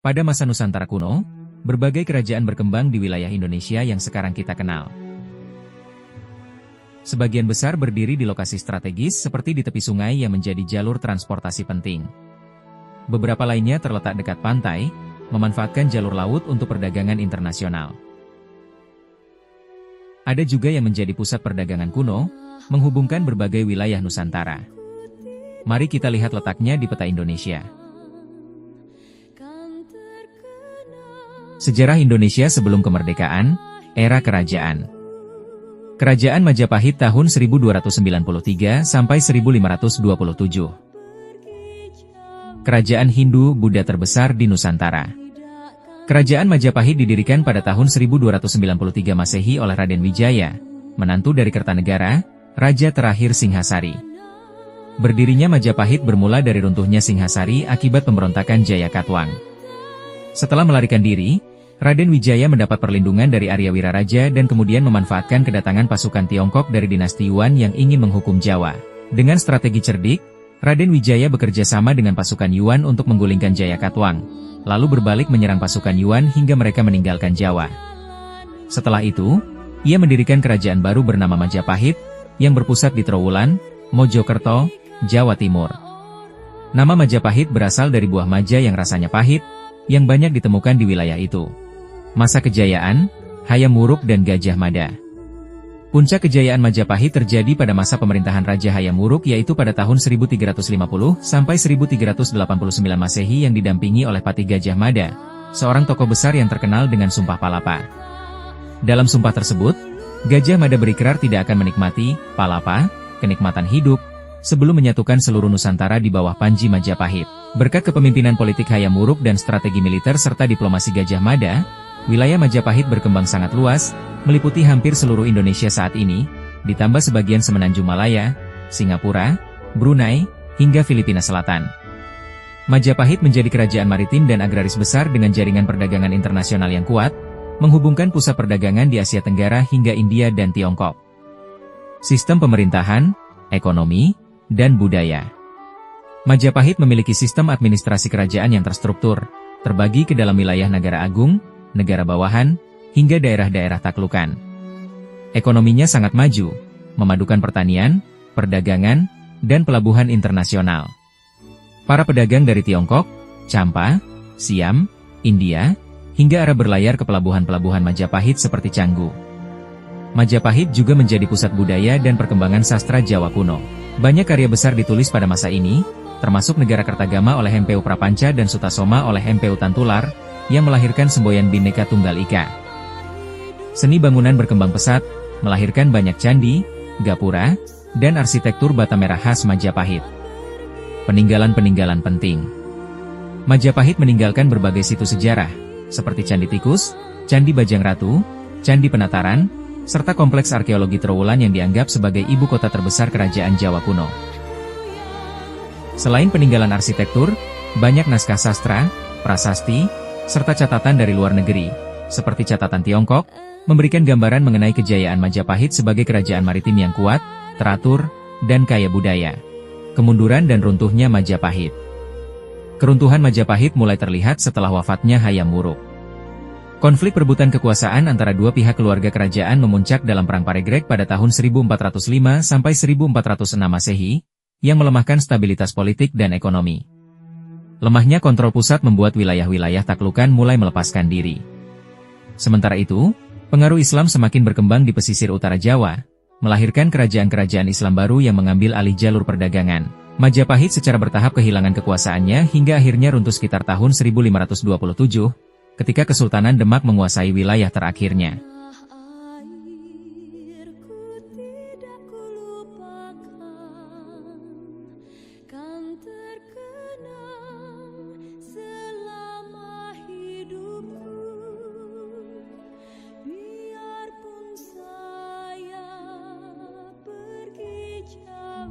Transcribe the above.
Pada masa Nusantara kuno, berbagai kerajaan berkembang di wilayah Indonesia yang sekarang kita kenal. Sebagian besar berdiri di lokasi strategis seperti di tepi sungai yang menjadi jalur transportasi penting. Beberapa lainnya terletak dekat pantai, memanfaatkan jalur laut untuk perdagangan internasional. Ada juga yang menjadi pusat perdagangan kuno, menghubungkan berbagai wilayah Nusantara. Mari kita lihat letaknya di peta Indonesia. Sejarah Indonesia sebelum kemerdekaan, era kerajaan. Kerajaan Majapahit tahun 1293 sampai 1527. Kerajaan Hindu-Buddha terbesar di Nusantara. Kerajaan Majapahit didirikan pada tahun 1293 Masehi oleh Raden Wijaya, menantu dari Kertanegara, raja terakhir Singhasari. Berdirinya Majapahit bermula dari runtuhnya Singhasari akibat pemberontakan Jayakatwang. Setelah melarikan diri, Raden Wijaya mendapat perlindungan dari Arya Wiraraja dan kemudian memanfaatkan kedatangan pasukan Tiongkok dari dinasti Yuan yang ingin menghukum Jawa. Dengan strategi cerdik, Raden Wijaya bekerja sama dengan pasukan Yuan untuk menggulingkan Jayakatwang, lalu berbalik menyerang pasukan Yuan hingga mereka meninggalkan Jawa. Setelah itu, ia mendirikan kerajaan baru bernama Majapahit, yang berpusat di Trowulan, Mojokerto, Jawa Timur. Nama Majapahit berasal dari buah maja yang rasanya pahit, yang banyak ditemukan di wilayah itu. Masa kejayaan, Hayam Wuruk dan Gajah Mada. Puncak kejayaan Majapahit terjadi pada masa pemerintahan Raja Hayam Wuruk yaitu pada tahun 1350 sampai 1389 Masehi yang didampingi oleh Patih Gajah Mada, seorang tokoh besar yang terkenal dengan Sumpah Palapa. Dalam sumpah tersebut, Gajah Mada berikrar tidak akan menikmati palapa, kenikmatan hidup, sebelum menyatukan seluruh Nusantara di bawah Panji Majapahit. Berkat kepemimpinan politik Hayam Wuruk dan strategi militer serta diplomasi Gajah Mada, wilayah Majapahit berkembang sangat luas, meliputi hampir seluruh Indonesia saat ini, ditambah sebagian semenanjung Malaya, Singapura, Brunei, hingga Filipina Selatan. Majapahit menjadi kerajaan maritim dan agraris besar dengan jaringan perdagangan internasional yang kuat, menghubungkan pusat perdagangan di Asia Tenggara hingga India dan Tiongkok. Sistem pemerintahan, ekonomi, dan budaya. Majapahit memiliki sistem administrasi kerajaan yang terstruktur, terbagi ke dalam wilayah negara agung, negara bawahan, hingga daerah-daerah taklukan. Ekonominya sangat maju, memadukan pertanian, perdagangan, dan pelabuhan internasional. Para pedagang dari Tiongkok, Champa, Siam, India, hingga Arab berlayar ke pelabuhan-pelabuhan Majapahit seperti Canggu. Majapahit juga menjadi pusat budaya dan perkembangan sastra Jawa kuno. Banyak karya besar ditulis pada masa ini, termasuk Negara Kertagama oleh Hempeu Prapanca dan Sutasoma oleh Hempeu Tantular, yang melahirkan semboyan Bhinneka Tunggal Ika. Seni bangunan berkembang pesat, melahirkan banyak candi, gapura, dan arsitektur bata merah khas Majapahit. Peninggalan-peninggalan penting. Majapahit meninggalkan berbagai situs sejarah, seperti Candi Tikus, Candi Bajang Ratu, Candi Penataran, serta kompleks arkeologi Trowulan yang dianggap sebagai ibu kota terbesar kerajaan Jawa kuno. Selain peninggalan arsitektur, banyak naskah sastra, prasasti, serta catatan dari luar negeri, seperti catatan Tiongkok, memberikan gambaran mengenai kejayaan Majapahit sebagai kerajaan maritim yang kuat, teratur, dan kaya budaya. Kemunduran dan runtuhnya Majapahit. Keruntuhan Majapahit mulai terlihat setelah wafatnya Hayam Wuruk. Konflik perebutan kekuasaan antara dua pihak keluarga kerajaan memuncak dalam Perang Paregreg pada tahun 1405 sampai 1406 Masehi, yang melemahkan stabilitas politik dan ekonomi. Lemahnya kontrol pusat membuat wilayah-wilayah taklukan mulai melepaskan diri. Sementara itu, pengaruh Islam semakin berkembang di pesisir utara Jawa, melahirkan kerajaan-kerajaan Islam baru yang mengambil alih jalur perdagangan. Majapahit secara bertahap kehilangan kekuasaannya hingga akhirnya runtuh sekitar tahun 1527, ketika Kesultanan Demak menguasai wilayah terakhirnya.